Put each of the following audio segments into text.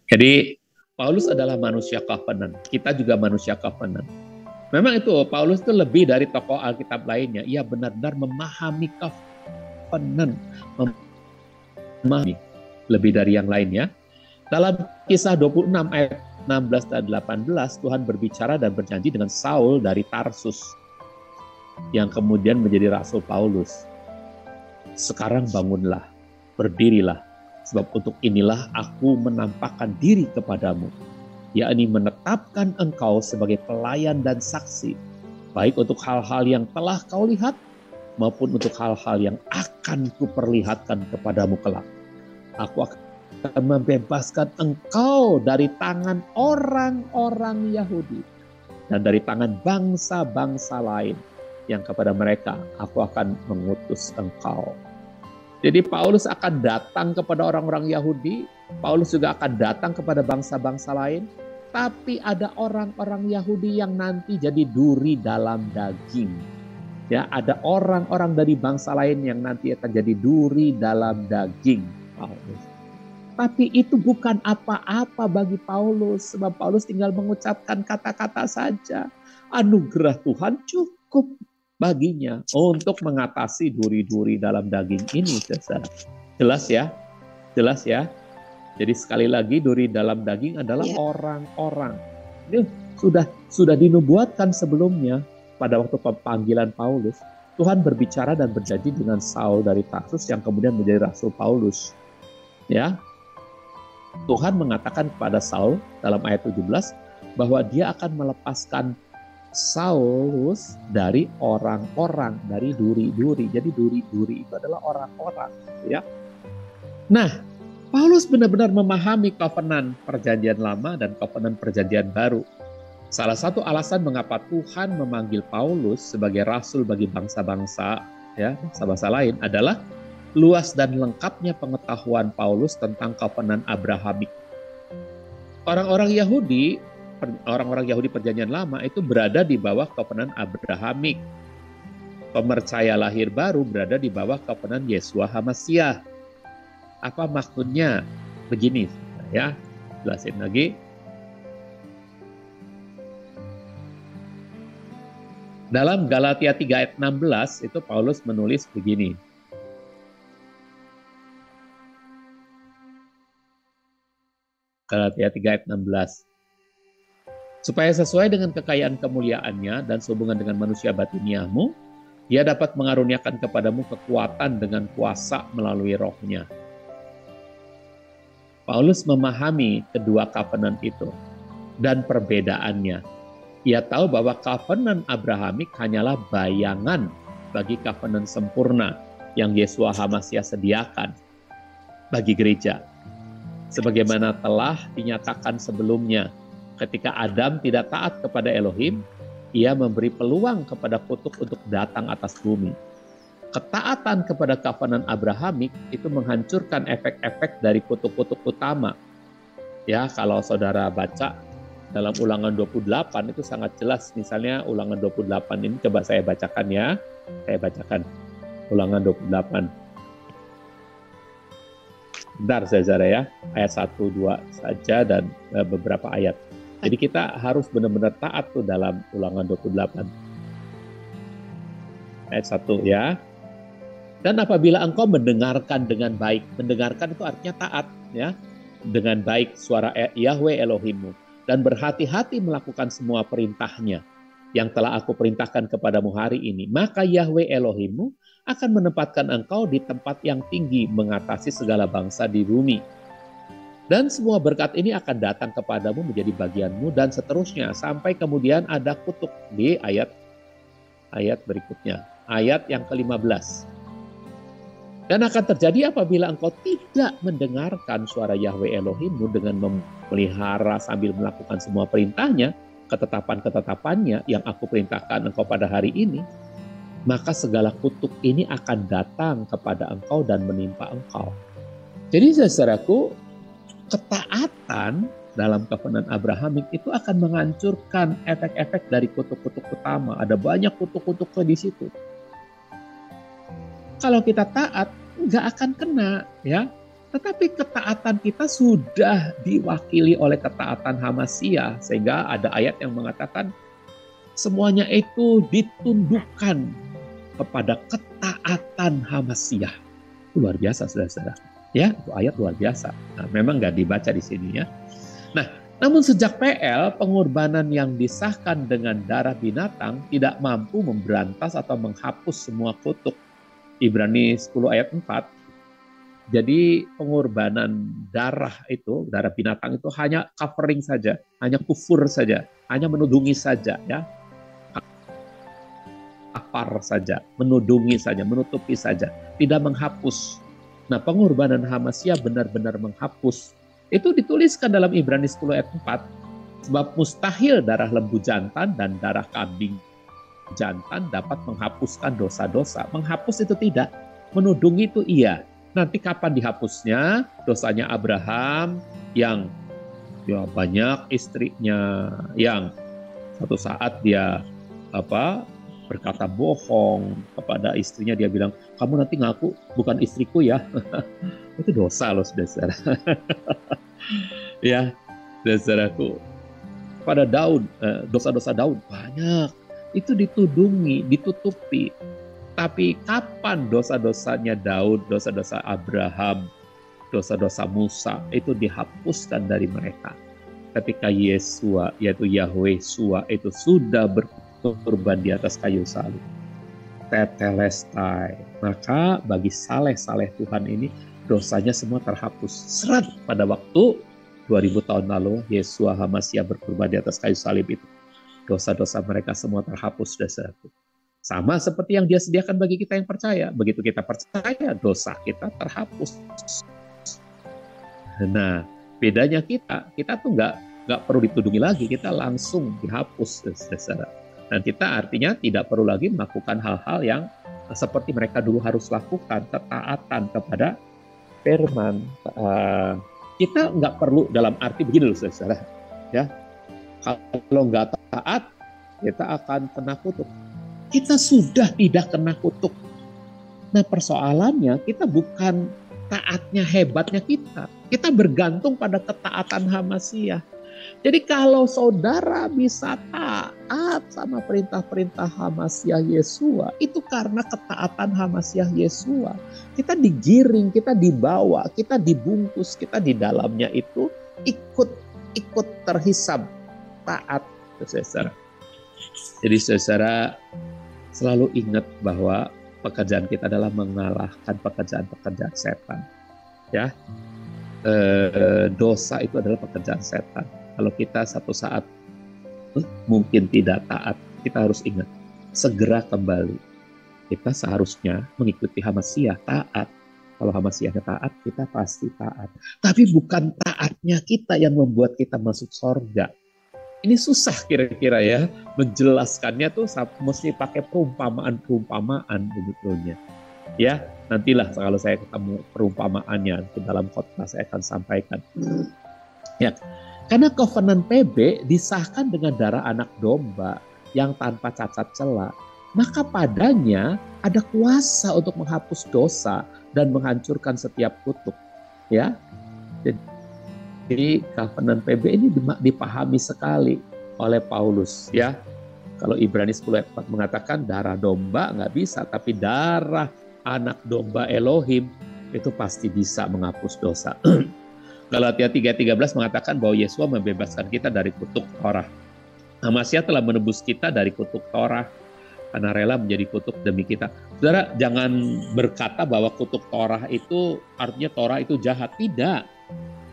Jadi Paulus adalah manusia covenant. Kita juga manusia covenant. Memang itu Paulus itu lebih dari tokoh Alkitab lainnya. Ia benar-benar memahami covenant, memahami lebih dari yang lainnya. Dalam Kisah 26 ayat 16 dan 18, Tuhan berbicara dan berjanji dengan Saul dari Tarsus yang kemudian menjadi Rasul Paulus. Sekarang bangunlah, berdirilah, sebab untuk inilah aku menampakkan diri kepadamu, yakni menetapkan engkau sebagai pelayan dan saksi, baik untuk hal-hal yang telah kau lihat, maupun untuk hal-hal yang akan kuperlihatkan kepadamu kelak. Aku akan membebaskan engkau dari tangan orang-orang Yahudi dan dari tangan bangsa-bangsa lain yang kepada mereka aku akan mengutus engkau. Jadi Paulus akan datang kepada orang-orang Yahudi, Paulus juga akan datang kepada bangsa-bangsa lain, tapi ada orang-orang Yahudi yang nanti jadi duri dalam daging. Ya, ada orang-orang dari bangsa lain yang nanti akan jadi duri dalam daging Paulus. Tapi itu bukan apa-apa bagi Paulus, sebab Paulus tinggal mengucapkan kata-kata saja. Anugerah Tuhan cukup baginya untuk mengatasi duri-duri dalam daging ini. Jelas ya? Jelas ya? Jadi sekali lagi duri dalam daging adalah orang-orang. Ini sudah dinubuatkan sebelumnya pada waktu panggilan Paulus. Tuhan berbicara dan berjanji dengan Saul dari Tarsus yang kemudian menjadi Rasul Paulus. Ya. Tuhan mengatakan kepada Saul dalam ayat 17 bahwa dia akan melepaskan Saulus dari orang-orang, dari duri-duri. Jadi duri-duri itu adalah orang-orang, ya. Nah, Paulus benar-benar memahami kovenan perjanjian lama dan kovenan perjanjian baru. Salah satu alasan mengapa Tuhan memanggil Paulus sebagai rasul bagi bangsa-bangsa, ya, bangsa-bangsa lain adalah luas dan lengkapnya pengetahuan Paulus tentang kovenan Abrahamik. Orang-orang Yahudi perjanjian lama itu berada di bawah kovenan Abrahamik. Pemercaya lahir baru berada di bawah kovenan Yeshua HaMashiach. Apa maksudnya? Begini, ya, jelasin lagi. Dalam Galatia 3 ayat 16 itu Paulus menulis begini. Galatia 3 ayat 16. Supaya sesuai dengan kekayaan kemuliaannya dan sehubungan dengan manusia batiniahmu, dia dapat mengaruniakan kepadamu kekuatan dengan kuasa melalui rohnya. Paulus memahami kedua covenant itu dan perbedaannya. Ia tahu bahwa covenant Abrahamik hanyalah bayangan bagi covenant sempurna yang Yeshua HaMashiach sediakan bagi gereja. Sebagaimana telah dinyatakan sebelumnya, ketika Adam tidak taat kepada Elohim, ia memberi peluang kepada kutuk untuk datang atas bumi. Ketaatan kepada covenant Abrahamik itu menghancurkan efek-efek dari kutuk-kutuk utama. Ya, kalau saudara baca dalam Ulangan 28 itu sangat jelas. Misalnya Ulangan 28 ini coba saya bacakan ya. Saya bacakan Ulangan 28. Bentar saudara ya, ayat 1, 2 saja dan beberapa ayat. Jadi kita harus benar-benar taat tuh dalam Ulangan 28. Ayat 1 ya. Dan apabila engkau mendengarkan dengan baik, mendengarkan itu artinya taat ya, dengan baik suara Yahweh Elohimmu, dan berhati-hati melakukan semua perintahnya yang telah aku perintahkan kepadamu hari ini, maka Yahweh Elohimmu akan menempatkan engkau di tempat yang tinggi mengatasi segala bangsa di bumi. Dan semua berkat ini akan datang kepadamu menjadi bagianmu dan seterusnya sampai kemudian ada kutuk di ayat berikutnya. Ayat yang ke-15. Dan akan terjadi apabila engkau tidak mendengarkan suara Yahweh Elohimmu dengan memelihara sambil melakukan semua perintahnya, ketetapan-ketetapannya yang aku perintahkan engkau pada hari ini, maka segala kutuk ini akan datang kepada engkau dan menimpa engkau. Jadi saudaraku, ketaatan dalam covenant Abrahamik itu akan menghancurkan efek-efek dari kutuk-kutuk utama. Ada banyak kutuk-kutuknya di situ. Kalau kita taat, nggak akan kena, ya. Tetapi ketaatan kita sudah diwakili oleh ketaatan Hamasiyah. Sehingga ada ayat yang mengatakan semuanya itu ditundukkan kepada ketaatan Hamasiyah. Itu luar biasa, saudara-saudara. Ya, itu ayat luar biasa. Nah, memang nggak dibaca di sini ya. Nah, namun sejak PL, pengorbanan yang disahkan dengan darah binatang tidak mampu memberantas atau menghapus semua kutuk. Ibrani 10 ayat 4. Jadi pengorbanan darah itu, darah binatang itu hanya covering saja, hanya kufur saja, hanya menudungi saja, ya, kapar saja, menudungi saja, menutupi saja, tidak menghapus. Nah, pengorbanan Hamasiyah benar-benar menghapus. Itu dituliskan dalam Ibrani 10 ayat 4. Sebab mustahil darah lembu jantan dan darah kambing jantan dapat menghapuskan dosa-dosa. Menghapus itu tidak, menudungi itu iya. Nanti kapan dihapusnya? Dosanya Abraham yang ya banyak istrinya, yang suatu saat dia berkata bohong kepada istrinya, dia bilang, kamu nanti ngaku bukan istriku ya. Itu dosa loh, saudara. Ya, saudaraku. Pada Daud, dosa-dosa Daud banyak. Itu ditudungi, ditutupi. Tapi kapan dosa-dosanya Daud, dosa-dosa Abraham, dosa-dosa Musa itu dihapuskan dari mereka? Ketika Yesua, yaitu Yahweh Sua, itu sudah berkorban di atas kayu salib. Tetelestai. Maka bagi saleh-saleh Tuhan ini, dosanya semua terhapus. Seret pada waktu 2000 tahun lalu, Yesua Hamasiyah berkorban di atas kayu salib itu. Dosa-dosa mereka semua terhapus, saudaraku. Sama seperti yang dia sediakan bagi kita yang percaya. Begitu kita percaya, dosa kita terhapus. Nah, bedanya kita tuh nggak perlu ditudungi lagi, kita langsung dihapus, saudara. Dan kita artinya tidak perlu lagi melakukan hal-hal yang seperti mereka dulu harus lakukan, ketaatan kepada firman. Kita nggak perlu dalam arti begini loh, saudara. Ya, kalau nggak taat, kita akan kena kutuk. Kita sudah tidak kena kutuk. Nah, persoalannya kita bukan taatnya hebatnya kita. Kita bergantung pada ketaatan Hamasiyah. Jadi kalau saudara bisa taat sama perintah-perintah Hamasiyah Yesua, itu karena ketaatan Hamasiyah Yesua. Kita digiring, kita dibawa, kita dibungkus, kita di dalamnya itu ikut terhisab taat, saudara. Jadi saudara selalu ingat bahwa pekerjaan kita adalah mengalahkan pekerjaan-pekerjaan setan. Ya, dosa itu adalah pekerjaan setan. Kalau kita satu saat mungkin tidak taat, kita harus ingat, segera kembali. Kita seharusnya mengikuti Hamasiyah, taat. Kalau Hamasiyahnya taat, kita pasti taat. Tapi bukan taatnya kita yang membuat kita masuk surga. Ini susah kira-kira ya, menjelaskannya tuh mesti pakai perumpamaan begitunya. Ya, nantilah kalau saya ketemu perumpamaannya di dalam khotbah saya akan sampaikan. Ya, karena covenant PB disahkan dengan darah anak domba yang tanpa cacat celah, maka padanya ada kuasa untuk menghapus dosa dan menghancurkan setiap kutuk. Ya, jadi covenant PB ini dipahami sekali oleh Paulus, ya. Kalau Ibrani 10 ayat 4 mengatakan darah domba nggak bisa, tapi darah anak domba Elohim itu pasti bisa menghapus dosa. Galatia 3:13 mengatakan bahwa Yesus membebaskan kita dari kutuk Torah. Hamasiyah telah menebus kita dari kutuk Torah karena rela menjadi kutuk demi kita. Saudara, jangan berkata bahwa kutuk Torah itu artinya Torah itu jahat. Tidak.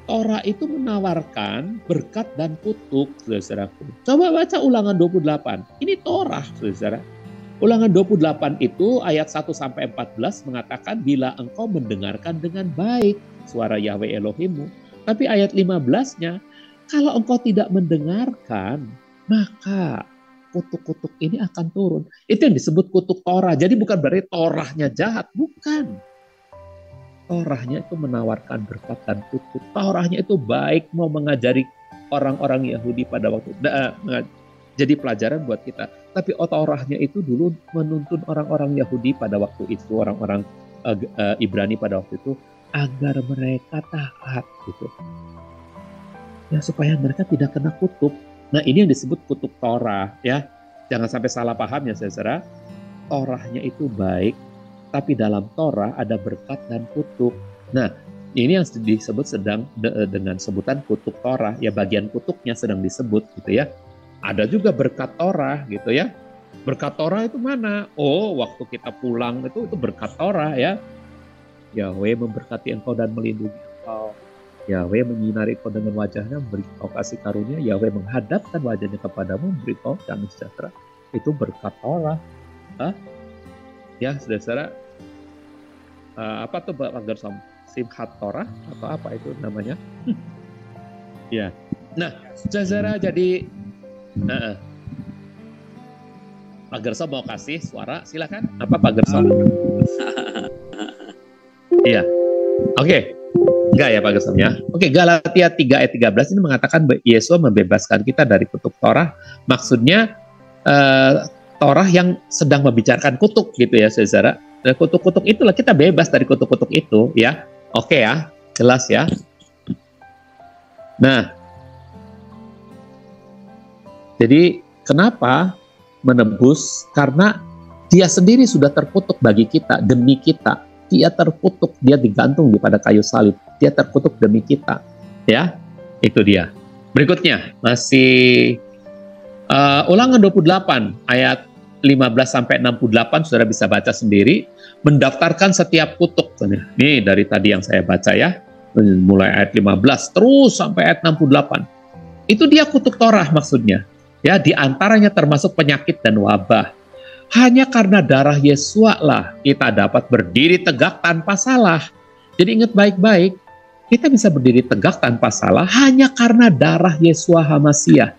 Torah itu menawarkan berkat dan kutuk, saudaraku. Coba baca Ulangan 28. Ini Torah, saudara. Ulangan 28 itu ayat 1-14 mengatakan bila engkau mendengarkan dengan baik suara Yahweh Elohimmu. Tapi ayat 15-nya, kalau engkau tidak mendengarkan, maka kutuk-kutuk ini akan turun. Itu yang disebut kutuk Torah. Jadi bukan berarti Torahnya jahat, bukan. Torahnya itu menawarkan berkat dan kutuk. Torahnya itu baik, mau mengajari orang-orang Yahudi pada waktu jadi pelajaran buat kita. Tapi Torahnya itu dulu menuntun orang-orang Yahudi pada waktu itu, orang-orang Ibrani pada waktu itu agar mereka taat gitu. Ya supaya mereka tidak kena kutuk. Nah ini yang disebut kutuk Torah ya. Jangan sampai salah paham ya saudara. Torahnya itu baik, tapi dalam Torah ada berkat dan kutuk. Nah ini yang disebut sedang dengan sebutan kutuk Torah. Ya bagian kutuknya sedang disebut gitu ya. Ada juga berkat Torah gitu ya. Berkat Torah itu mana? Oh waktu kita pulang itu berkat Torah ya. Yahweh memberkati engkau dan melindungi engkau. Yahweh menyinari kau dengan wajahnya, memberi kau kasih karunia. Yahweh menghadapkan wajahnya kepadamu, memberi kau damai sejahtera. Itu berkat Torah. Ya, saudara-saudara, apa tuh agar simchat Torah atau apa itu namanya? Ya. Nah, saudara, jadi Pak Gerso mau kasih suara, silakan. Apa Pak Gerso? Iya. Oke. Enggak ya Pak Gerso ya. Oke, Galatia 3 ayat 13 ini mengatakan Yesus membebaskan kita dari kutuk Torah. Maksudnya Torah yang sedang membicarakan kutuk gitu ya saudara. Dan kutuk-kutuk itulah kita bebas dari kutuk-kutuk itu ya. Oke ya, jelas ya. Nah, jadi kenapa menebus? Karena dia sendiri sudah terkutuk bagi kita, demi kita. Dia terkutuk, dia digantung pada kayu salib. Dia terkutuk demi kita. Ya, itu dia. Berikutnya, masih Ulangan 28 ayat 15-68, saudara bisa baca sendiri. Mendaftarkan setiap kutuk. Ini dari tadi yang saya baca ya. Mulai ayat 15, terus sampai ayat 68. Itu dia kutuk Torah maksudnya. Ya, di antaranya termasuk penyakit dan wabah. Hanya karena darah Yesua lah kita dapat berdiri tegak tanpa salah. Jadi ingat baik-baik, kita bisa berdiri tegak tanpa salah hanya karena darah Yesua HaMasiah.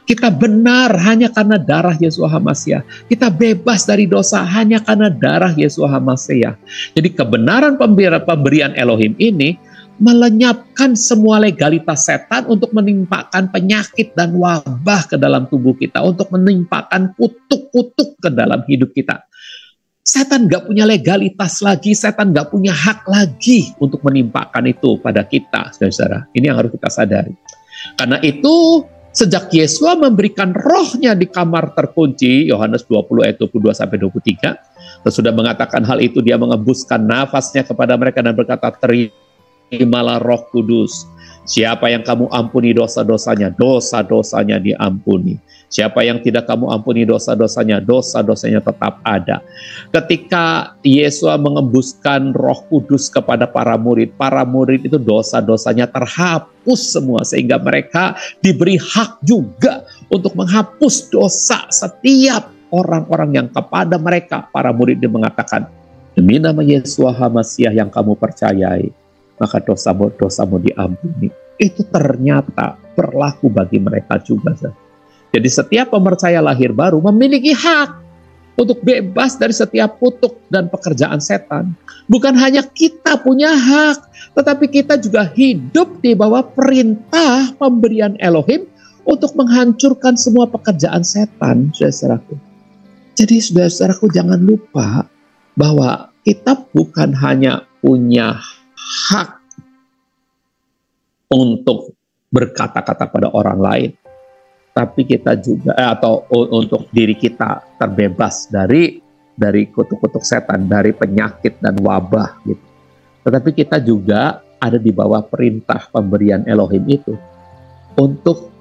Kita benar hanya karena darah Yesua HaMasiah. Kita bebas dari dosa hanya karena darah Yesua HaMasiah. Jadi kebenaran pemberian Elohim ini melenyapkan semua legalitas setan untuk menimpakan penyakit dan wabah ke dalam tubuh kita, untuk menimpakan kutuk-kutuk ke dalam hidup kita. Setan gak punya legalitas lagi, setan gak punya hak lagi untuk menimpakan itu pada kita, saudara. Ini yang harus kita sadari. Karena itu, sejak Yesus memberikan rohnya di kamar terkunci, Yohanes 20 ayat 22-23, sudah mengatakan hal itu, dia mengembuskan nafasnya kepada mereka dan berkata, terimalah Roh Kudus. Siapa yang kamu ampuni dosa-dosanya, dosa-dosanya diampuni. Siapa yang tidak kamu ampuni dosa-dosanya, dosa-dosanya tetap ada. Ketika Yesus mengembuskan Roh Kudus kepada para murid itu dosa-dosanya terhapus semua, sehingga mereka diberi hak juga untuk menghapus dosa setiap orang-orang yang kepada mereka para murid mengatakan, demi nama Yesua HaMasiah yang kamu percayai, maka dosamu diampuni. Itu ternyata berlaku bagi mereka juga. Jadi setiap pemercaya lahir baru memiliki hak untuk bebas dari setiap kutuk dan pekerjaan setan. Bukan hanya kita punya hak, tetapi kita juga hidup di bawah perintah pemberian Elohim untuk menghancurkan semua pekerjaan setan, saudaraku. Jadi saudaraku jangan lupa bahwa kita bukan hanya punya hak untuk berkata-kata pada orang lain, tapi kita juga atau untuk diri kita terbebas dari kutuk-kutuk setan, dari penyakit dan wabah gitu. Tetapi kita juga ada di bawah perintah pemberian Elohim itu untuk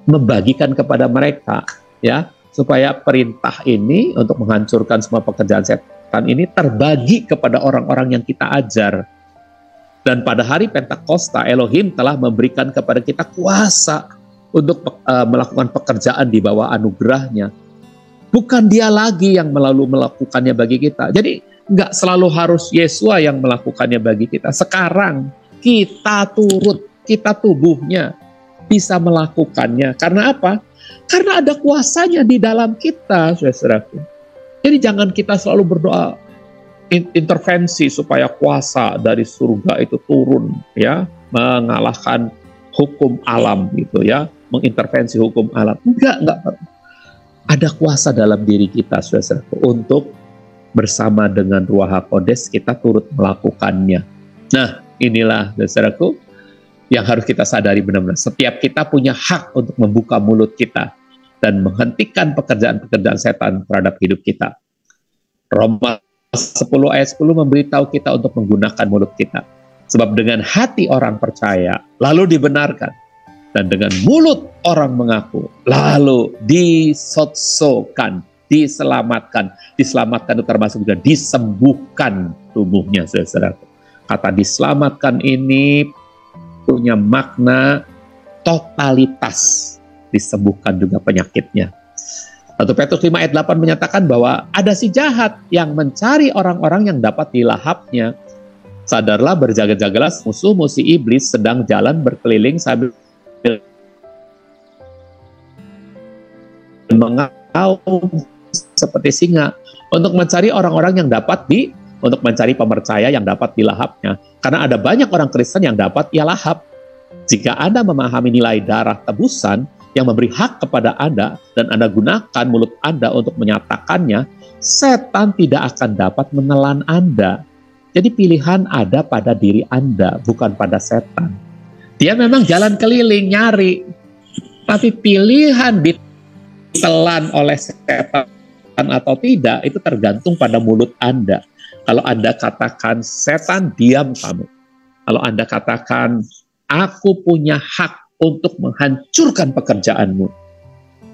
membagikan kepada mereka ya, supaya perintah ini untuk menghancurkan semua pekerjaan setan ini terbagi kepada orang-orang yang kita ajar. Dan pada hari Pentakosta, Elohim telah memberikan kepada kita kuasa untuk melakukan pekerjaan di bawah anugerahnya. Bukan dia lagi yang melakukannya bagi kita. Jadi nggak selalu harus Yesua yang melakukannya bagi kita. Sekarang kita turut, kita tubuhnya bisa melakukannya. Karena apa? Karena ada kuasanya di dalam kita, saudaraku. Jadi jangan kita selalu berdoa intervensi supaya kuasa dari surga itu turun ya, mengalahkan hukum alam gitu ya, mengintervensi hukum alam. Enggak. Ada kuasa dalam diri kita, saudara, untuk bersama dengan Ruach HaKodes kita turut melakukannya. Nah, inilah saudaraku yang harus kita sadari benar-benar. Setiap kita punya hak untuk membuka mulut kita dan menghentikan pekerjaan-pekerjaan setan terhadap hidup kita. Roma 10 ayat 10 memberitahu kita untuk menggunakan mulut kita. Sebab dengan hati orang percaya, lalu dibenarkan. Dan dengan mulut orang mengaku, lalu disotsokan, diselamatkan. Diselamatkan itu termasuk juga disembuhkan tubuhnya, saudara. Kata diselamatkan ini punya makna totalitas. Disembuhkan juga penyakitnya. 1 Petrus 5 ayat 8 menyatakan bahwa ada si jahat yang mencari orang-orang yang dapat dilahapnya. Sadarlah, berjaga-jagalah, musuh-musuh iblis sedang jalan berkeliling sambil mengaum seperti singa untuk mencari orang-orang yang dapat untuk mencari pemercaya yang dapat dilahapnya. Karena ada banyak orang Kristen yang dapat ia lahap. Jika Anda memahami nilai darah tebusan yang memberi hak kepada Anda dan Anda gunakan mulut Anda untuk menyatakannya, setan tidak akan dapat menelan Anda. Jadi pilihan ada pada diri Anda, bukan pada setan. Dia memang jalan keliling, nyari. Tapi pilihan ditelan oleh setan atau tidak, itu tergantung pada mulut Anda. Kalau Anda katakan, setan diam kamu. Kalau Anda katakan, aku punya hak untuk menghancurkan pekerjaanmu.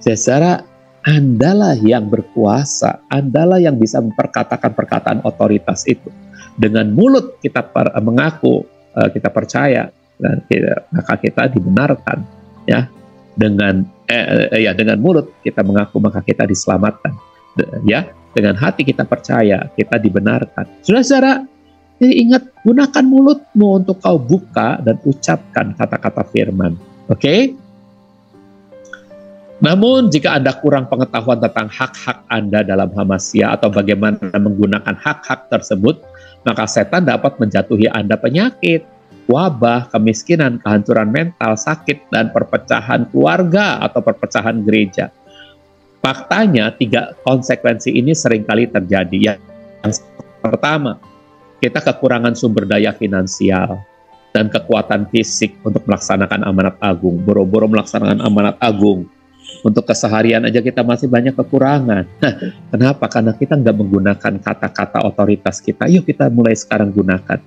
Saudara, Andalah yang berkuasa, Andalah yang bisa memperkatakan perkataan otoritas itu. Dengan mulut kita mengaku, kita percaya, dan maka kita dibenarkan, ya. Dengan mulut kita mengaku, maka kita diselamatkan, ya. Dengan hati kita percaya, kita dibenarkan. Saudara-saudara, jadi ingat, gunakan mulutmu untuk kau buka dan ucapkan kata-kata firman. Oke? Namun jika Anda kurang pengetahuan tentang hak-hak Anda dalam Hamasya atau bagaimana menggunakan hak-hak tersebut, maka setan dapat menjatuhi Anda penyakit, wabah, kemiskinan, kehancuran mental, sakit, dan perpecahan keluarga atau perpecahan gereja. Faktanya, 3 konsekuensi ini seringkali terjadi. Yang pertama, kita kekurangan sumber daya finansial dan kekuatan fisik untuk melaksanakan amanat agung. Boro-boro melaksanakan amanat agung. Untuk keseharian aja kita masih banyak kekurangan. Nah, kenapa? Karena kita nggak menggunakan kata-kata otoritas kita. Yuk kita mulai sekarang gunakan.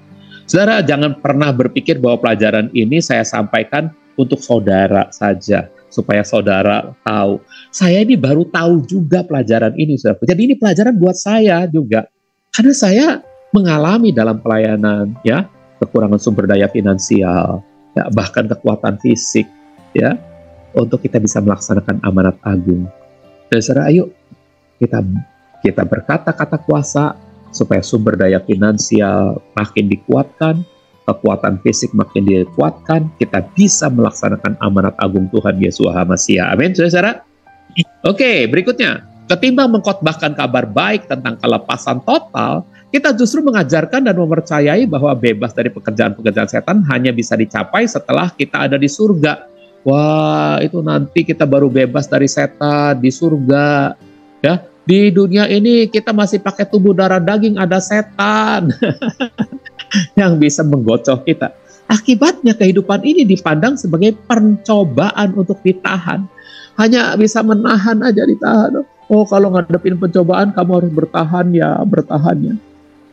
Saudara, jangan pernah berpikir bahwa pelajaran ini saya sampaikan untuk saudara saja, supaya saudara tahu. Saya ini baru tahu juga pelajaran ini, saudara. Jadi ini pelajaran buat saya juga. Karena saya mengalami dalam pelayanan, ya, kekurangan sumber daya finansial, ya, bahkan kekuatan fisik, ya, untuk kita bisa melaksanakan amanat agung. Dan saudara, ayo kita berkata-kata kuasa supaya sumber daya finansial makin dikuatkan, kekuatan fisik makin dikuatkan, kita bisa melaksanakan amanat agung Tuhan Yesus Hamasya. Amin, saudara. Oke, berikutnya, ketimbang mengkhotbahkan kabar baik tentang kelepasan total, kita justru mengajarkan dan mempercayai bahwa bebas dari pekerjaan-pekerjaan setan hanya bisa dicapai setelah kita ada di surga. Wah, itu nanti kita baru bebas dari setan di surga. Ya, di dunia ini kita masih pakai tubuh darah daging, ada setan yang bisa menggocok kita. Akibatnya kehidupan ini dipandang sebagai percobaan untuk ditahan. Hanya bisa menahan aja, ditahan. Oh, kalau ngadepin pencobaan kamu harus bertahan ya.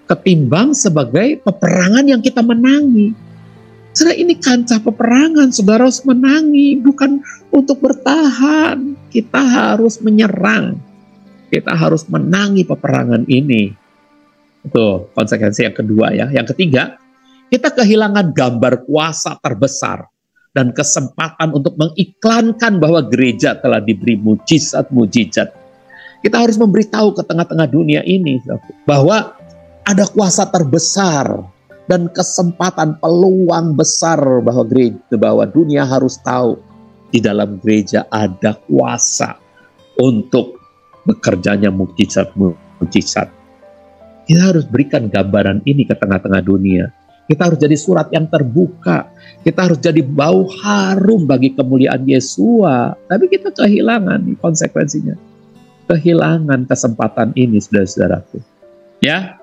Ketimbang sebagai peperangan yang kita menangi. Saudara, ini kancah peperangan, saudara harus menangi, bukan untuk bertahan. Kita harus menyerang. Kita harus menangi peperangan ini. Itu konsekuensi yang kedua, ya. Yang ketiga, kita kehilangan gambar kuasa terbesar dan kesempatan untuk mengiklankan bahwa gereja telah diberi mujizat-mujizat. Kita harus memberitahu ke tengah-tengah dunia ini bahwa ada kuasa terbesar dan kesempatan, peluang besar bahwa dunia harus tahu di dalam gereja ada kuasa untuk bekerjanya mujizat-mujizat. Kita harus berikan gambaran ini ke tengah-tengah dunia. Kita harus jadi surat yang terbuka. Kita harus jadi bau harum bagi kemuliaan Yesua. Tapi kita kehilangan konsekuensinya. Kehilangan kesempatan ini, saudara-saudaraku. Ya,